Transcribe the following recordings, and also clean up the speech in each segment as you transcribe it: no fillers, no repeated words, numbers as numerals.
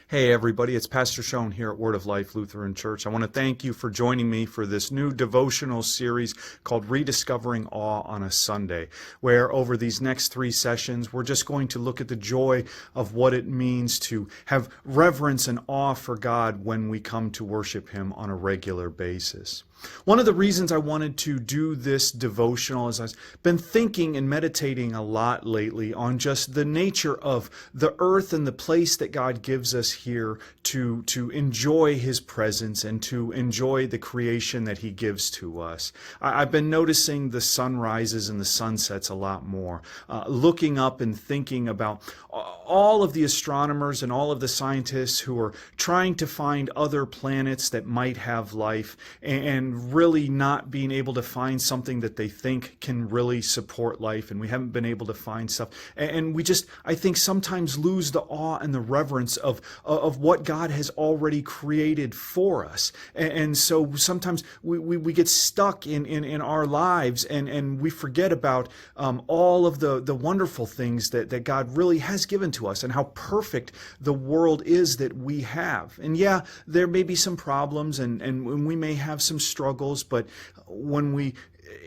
Hey everybody, it's Pastor Schoon here at Word of Life Lutheran Church. I want to thank you for joining me for this new devotional series called Rediscovering Awe on a Sunday, where over these next 3 sessions, we're just going to look at the joy of what it means to have reverence and awe for God when we come to worship Him on a regular basis. One of the reasons I wanted to do this devotional is I've been thinking and meditating a lot lately on just the nature of the earth and the place that God gives us here to enjoy His presence and to enjoy the creation that He gives to us. I've been noticing the sunrises and the sunsets a lot more, looking up and thinking about all of the astronomers and all of the scientists who are trying to find other planets that might have life and really not being able to find something that they think can really support life, and we haven't been able to find stuff. And we just, I think, sometimes lose the awe and the reverence of what God has already created for us. And so sometimes we get stuck in our lives and we forget about all of the wonderful things that God really has given to us and how perfect the world is that we have. And yeah, there may be some problems and we may have some struggles, but when we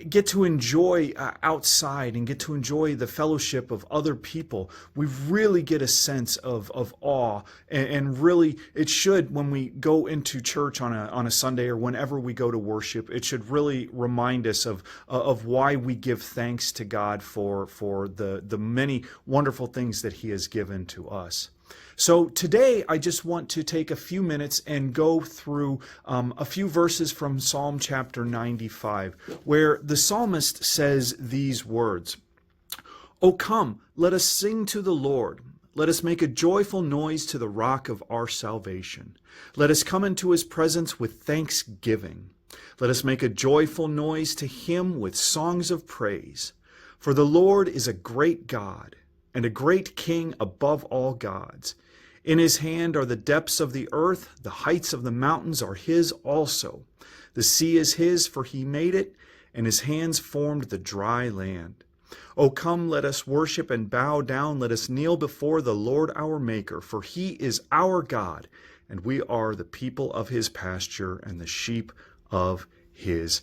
get to enjoy outside and get to enjoy the fellowship of other people, we really get a sense of awe. And really, it should, when we go into church on a Sunday or whenever we go to worship, it should really remind us of why we give thanks to God for the many wonderful things that He has given to us. So today I just want to take a few minutes and go through a few verses from Psalm chapter 95, where the psalmist says these words, "O come, let us sing to the Lord. Let us make a joyful noise to the rock of our salvation. Let us come into His presence with thanksgiving. Let us make a joyful noise to Him with songs of praise. For the Lord is a great God and a great King above all gods. In His hand are the depths of the earth, the heights of the mountains are His also. The sea is His, for He made it, and His hands formed the dry land. O come, let us worship and bow down, let us kneel before the Lord our Maker, for He is our God, and we are the people of His pasture and the sheep of His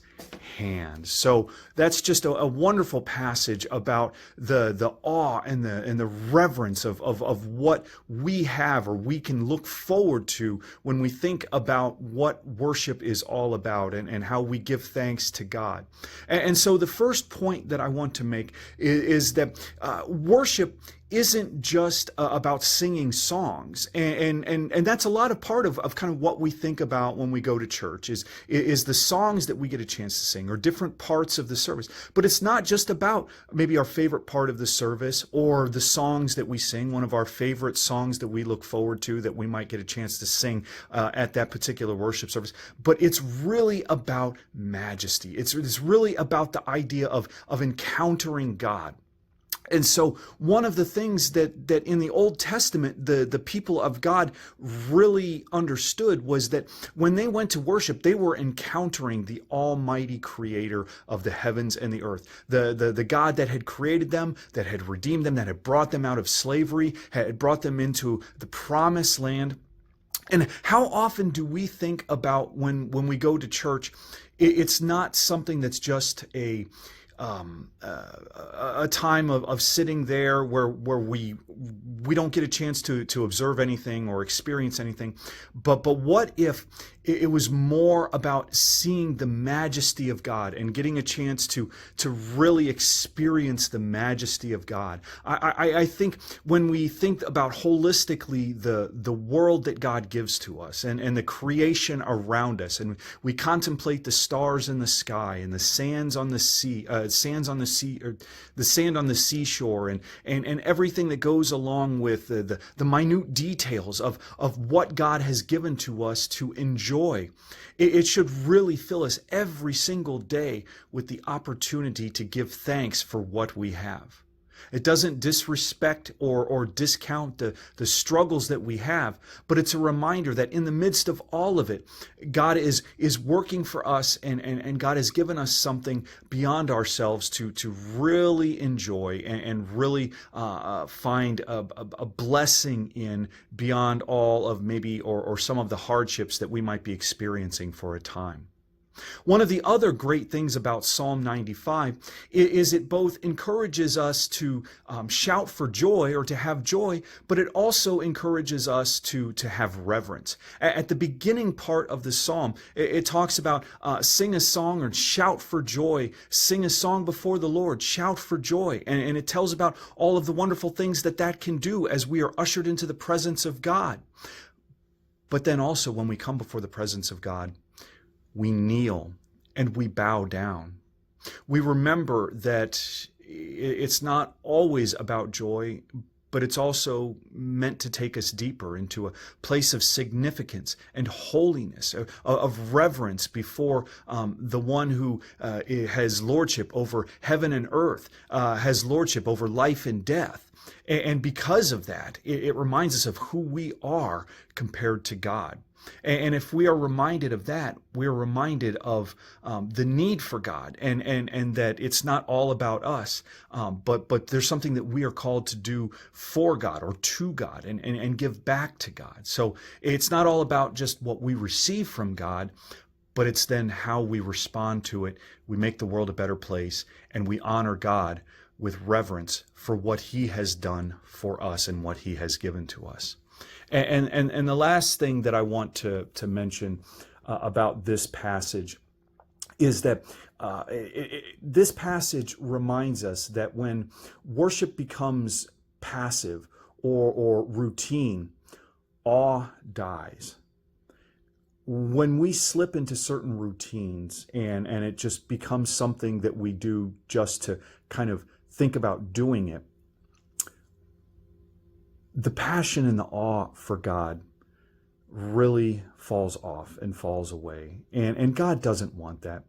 hand." So that's just a wonderful passage about the awe and the reverence of what we have or we can look forward to when we think about what worship is all about and how we give thanks to God. And so the first point that I want to make is that worship isn't just about singing songs, and that's a lot of part of kind of what we think about when we go to church is the songs that we get a chance to sing or different parts of the service. But it's not just about maybe our favorite part of the service or the songs that we sing, one of our favorite songs that we look forward to that we might get a chance to sing at that particular worship service. But it's really about majesty. It's really about the idea of encountering God. And so one of the things that in the Old Testament, the people of God really understood was that when they went to worship, they were encountering the almighty creator of the heavens and the earth. The God that had created them, that had redeemed them, that had brought them out of slavery, had brought them into the promised land. And how often do we think about when we go to church, it's not something that's just a time of sitting there where we don't get a chance to observe anything or experience anything, but what if it was more about seeing the majesty of God and getting a chance to really experience the majesty of God? I think when we think about holistically the world that God gives to us and the creation around us, and we contemplate the stars in the sky and the sands on the sea, or the sand on the seashore, and everything that goes along with the minute details of what God has given to us to enjoy. It should really fill us every single day with the opportunity to give thanks for what we have. It doesn't disrespect or discount the struggles that we have, but it's a reminder that in the midst of all of it, God is working for us, and God has given us something beyond ourselves to really enjoy and really find a blessing in beyond all of maybe or some of the hardships that we might be experiencing for a time. One of the other great things about Psalm 95 is it both encourages us to shout for joy or to have joy, but it also encourages us to have reverence. At the beginning part of the psalm, it talks about sing a song or shout for joy, sing a song before the Lord, shout for joy. And it tells about all of the wonderful things that can do as we are ushered into the presence of God. But then also when we come before the presence of God, we kneel and we bow down. We remember that it's not always about joy, but it's also meant to take us deeper into a place of significance and holiness, of reverence before the one who has lordship over heaven and earth, has lordship over life and death. And because of that, it reminds us of who we are compared to God. And if we are reminded of that, we're reminded of the need for God, and that it's not all about us, but there's something that we are called to do for God or to God and give back to God. So it's not all about just what we receive from God, but it's then how we respond to it. We make the world a better place, and we honor God with reverence for what He has done for us and what He has given to us. And the last thing that I want to mention about this passage is that this passage reminds us that when worship becomes passive or routine, awe dies. When we slip into certain routines and it just becomes something that we do just to kind of think about doing it, the passion and the awe for God really falls off and falls away. And God doesn't want that.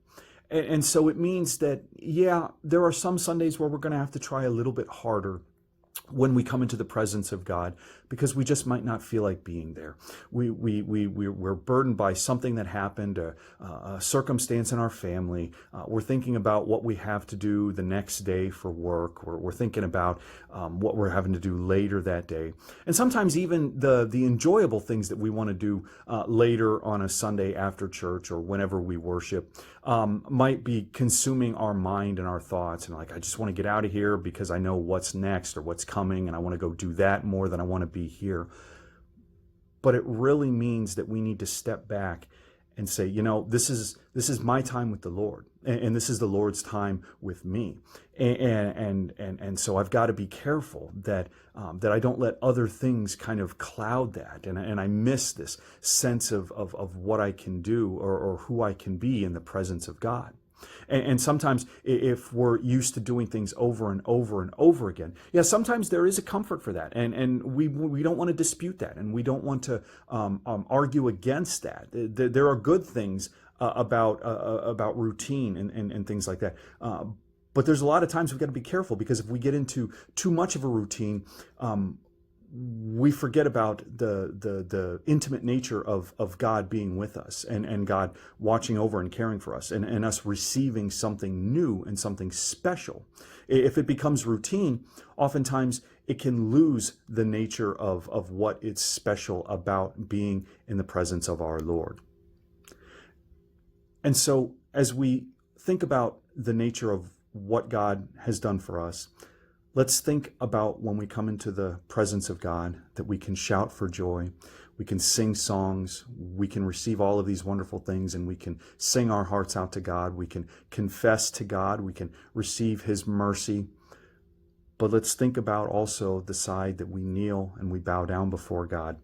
And so it means that, yeah, there are some Sundays where we're going to have to try a little bit harder when we come into the presence of God, because we just might not feel like being there. We're burdened by something that happened, a circumstance in our family. We're thinking about what we have to do the next day for work. We're thinking about what we're having to do later that day. And sometimes even the enjoyable things that we want to do later on a Sunday after church or whenever we worship might be consuming our mind and our thoughts. And like, I just want to get out of here because I know what's next or what's coming, and I want to go do that more than I want to be here. But it really means that we need to step back and say, you know, this is my time with the Lord, and this is the Lord's time with me, and so I've got to be careful that I don't let other things kind of cloud that, and I miss this sense of what I can do or who I can be in the presence of God. And sometimes if we're used to doing things over and over and over again, yeah, sometimes there is a comfort for that. And we don't want to dispute that, and we don't want to argue against that. There are good things about routine and things like that. But there's a lot of times we've got to be careful, because if we get into too much of a routine, we forget about the intimate nature of God being with us and God watching over and caring for us and us receiving something new and something special. If it becomes routine, oftentimes it can lose the nature of what is special about being in the presence of our Lord. And so as we think about the nature of what God has done for us, let's think about when we come into the presence of God, that we can shout for joy, we can sing songs, we can receive all of these wonderful things, and we can sing our hearts out to God, we can confess to God, we can receive His mercy. But let's think about also the side that we kneel and we bow down before God,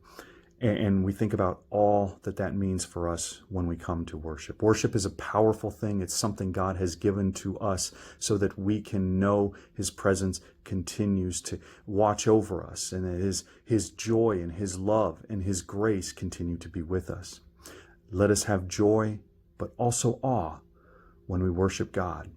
and we think about all that means for us when we come to worship. Worship is a powerful thing. It's something God has given to us so that we can know His presence continues to watch over us, and that His joy and His love and His grace continue to be with us. Let us have joy, but also awe when we worship God.